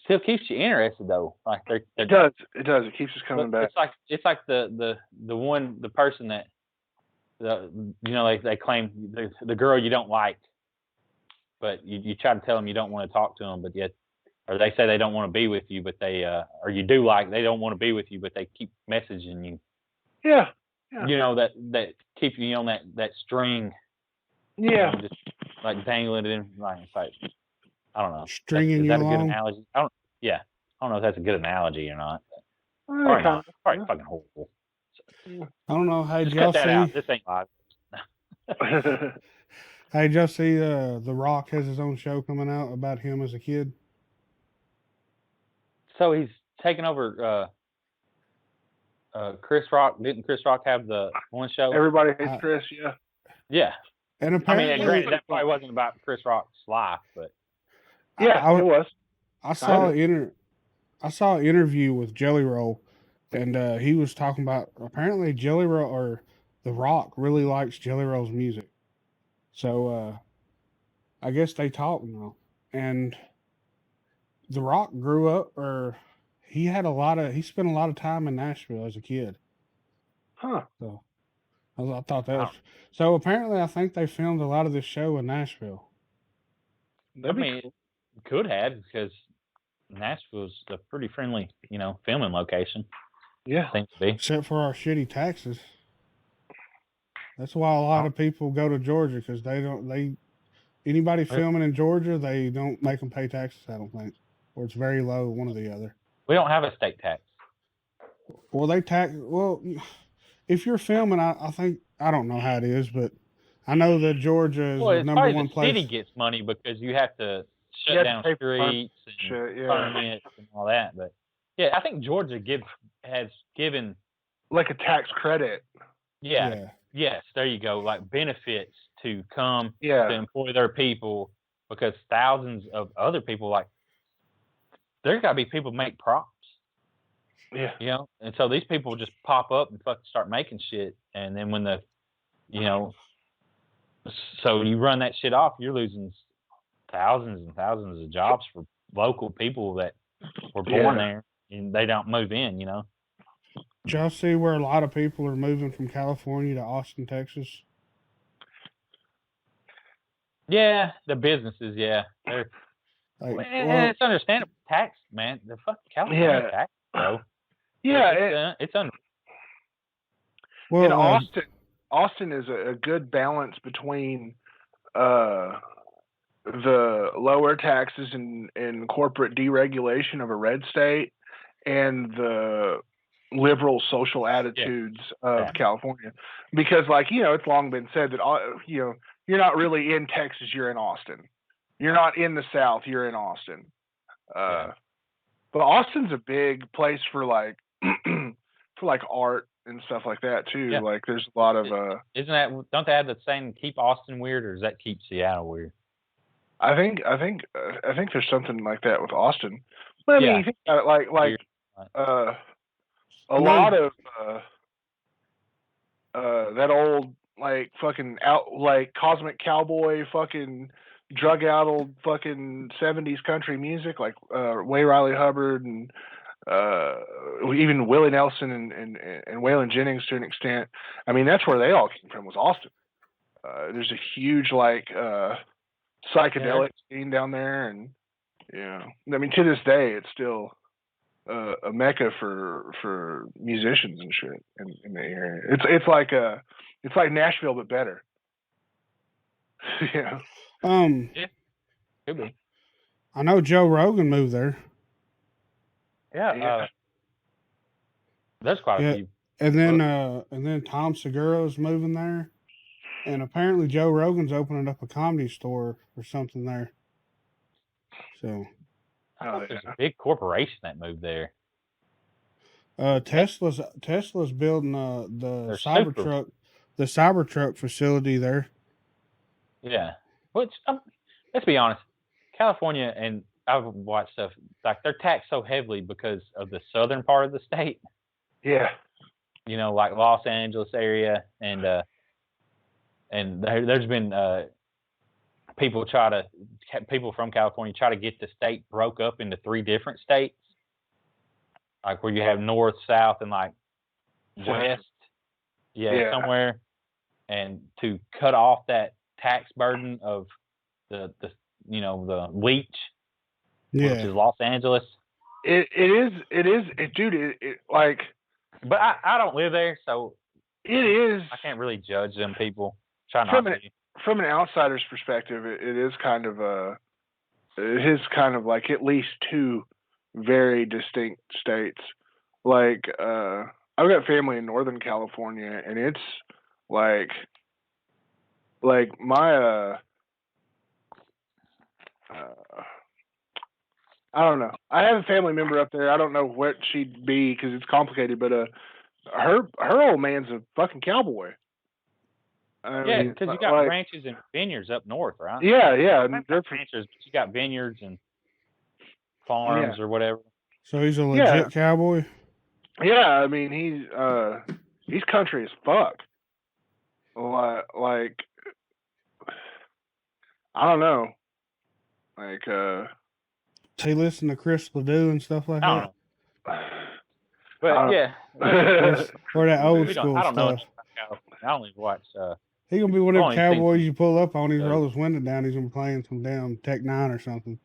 still keeps you interested though. Like it does. It keeps us coming back. It's like the person that they claim the girl you don't like, but you try to tell them you don't want to talk to them, but yet, or they say they don't want to be with you, but they or you do like they don't want to be with you, but they keep messaging you. Yeah. That keeps you on that string. Yeah. Just like dangling it in, like it's like I don't know. Stringing is you that along? a good analogy? I don't know if that's a good analogy or not. Probably not. Probably fucking horrible. I don't know. Hey, just y'all cut that see? out. This ain't live. Hey, did y'all see The Rock has his own show coming out about him as a kid? So he's taking over Chris Rock. Didn't Chris Rock have the one show? Everybody hates Chris, yeah. Yeah. And apparently, that probably wasn't about Chris Rock's life, but yeah, it was. I saw an interview with Jelly Roll, and he was talking about apparently Jelly Roll or The Rock really likes Jelly Roll's music. So I guess they talk now. And The Rock grew up, or he spent a lot of time in Nashville as a kid. Huh. So I thought that was, so apparently I think they filmed a lot of this show in Nashville. It could have, because Nashville's a pretty friendly, filming location. Yeah. Seems to be. Except for our shitty taxes. That's why a lot of people go to Georgia, because anybody filming in Georgia, they don't make them pay taxes, I don't think. Or it's very low, one or the other. We don't have a state tax. Well, if you're filming, I think, I don't know how it is, but I know that Georgia is the number one place. The city gets money because you have to shut down streets and permits and all that. But yeah, I think Georgia has given like a tax credit. Yeah. Yes, there you go. Like benefits to come to employ their people, because thousands of other people, like, there's got to be people make props. Yeah. And so these people just pop up and fucking start making shit, and then when so you run that shit off, you're losing thousands and thousands of jobs for local people that were born there and they don't move in. Did y'all see where a lot of people are moving from California to Austin, Texas? Yeah, the businesses. Yeah, it's understandable. Tax, man. The fucking California tax, bro. Yeah, it's under. Well, in Austin is a good balance between the lower taxes and corporate deregulation of a red state and the liberal social attitudes of California. Because, it's long been said that, you're not really in Texas, you're in Austin. You're not in the South, you're in Austin. But Austin's a big place for art and stuff like that too. Yeah. Like there's a lot of don't they have the saying keep Austin weird, or does that keep Seattle weird? I think there's something like that with Austin. But I mean, you think about it, a lot of that old fucking cosmic cowboy fucking drug out old fucking 70s country music, like Ray Riley Hubbard and even Willie Nelson and Waylon Jennings to an extent. I mean, that's where they all came from, was Austin. There's a huge psychedelic scene down there, and I mean, to this day, it's still a mecca for musicians and shit in the area. It's like Nashville but better. Could be. I know Joe Rogan moved there. Yeah. There's quite a few. And then Tom Segura's moving there. And apparently Joe Rogan's opening up a comedy store or something there. So There's a big corporation that moved there. Tesla's building the Cybertruck facility there. Yeah. Which let's be honest, California, and I've watched stuff like they're taxed so heavily because of the southern part of the state. Yeah. You know, like Los Angeles area, and there's been people from California try to get the state broke up into 3 different states, like where you have north, south, and like west. Yeah, somewhere, and to cut off that tax burden of the leech, which is Los Angeles. It is, dude. Like, but I don't live there, so it is. I can't really judge them people. Try not to. From an outsider's perspective, it is kind of like at least 2 very distinct states. Like, I've got family in Northern California, and it's like my I don't know. I have a family member up there. I don't know what she'd be because it's complicated, but her old man's a fucking cowboy. Yeah, because you got ranches and vineyards up north, right? Yeah. They're ranches, but you got vineyards and farms or whatever. So he's a legit cowboy? Yeah, I mean he's country as fuck. Like I don't know. Like he listen to Chris Ledoux and stuff like that? But yeah. Or that old school I don't stuff. know. I only watch he gonna be one of them cowboys you pull up on, he's roll his window down, he's gonna be playing some damn Tech 9 or something.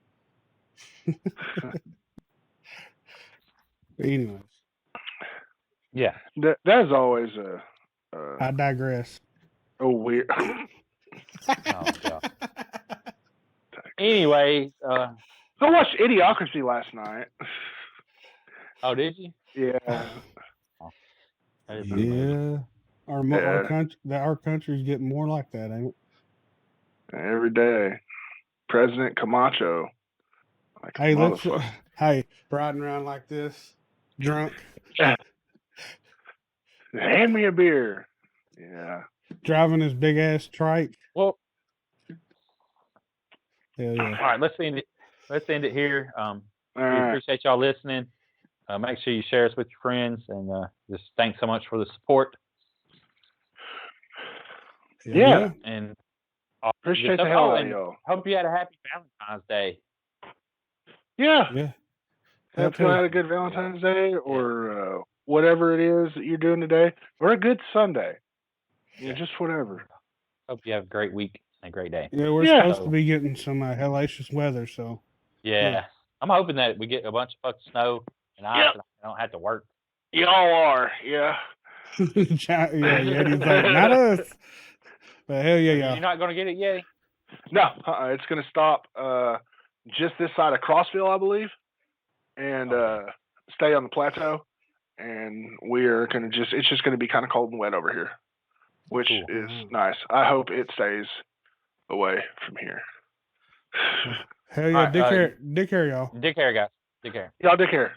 Anyways. Yeah. That's always I digress. Oh, weird. Oh, God. Anyway, I watched Idiocracy last night. Oh, did you? Yeah. Yeah. Our country's getting more like that, ain't it? Every day. President Camacho. Like hey, riding around like this, drunk. Hand me a beer. Yeah. Driving his big ass trike. Well, hell yeah. All right, let's end it here. We appreciate y'all listening. Make sure you share us with your friends, and just thanks so much for the support. Yeah. And appreciate the hell out of y'all. Hope you had a happy Valentine's Day. Yeah. Yeah. Hope you had a good Valentine's Day, or whatever it is that you're doing today, or a good Sunday. Yeah, just whatever. Hope you have a great week and a great day. Yeah, we're supposed to be getting some hellacious weather, so. Yeah. I'm hoping that we get a bunch of fucking snow and I don't have to work. Y'all are, yeah. He's like, not us. But hell yeah, y'all. You're not going to get it yet? No, it's going to stop just this side of Crossville, I believe, and stay on the plateau. And we're going to it's just going to be kind of cold and wet over here, which is nice. I hope it stays away from here. Hell yeah, right, dick care, y'all. Dick care, guys. Dick care. Y'all, dick care.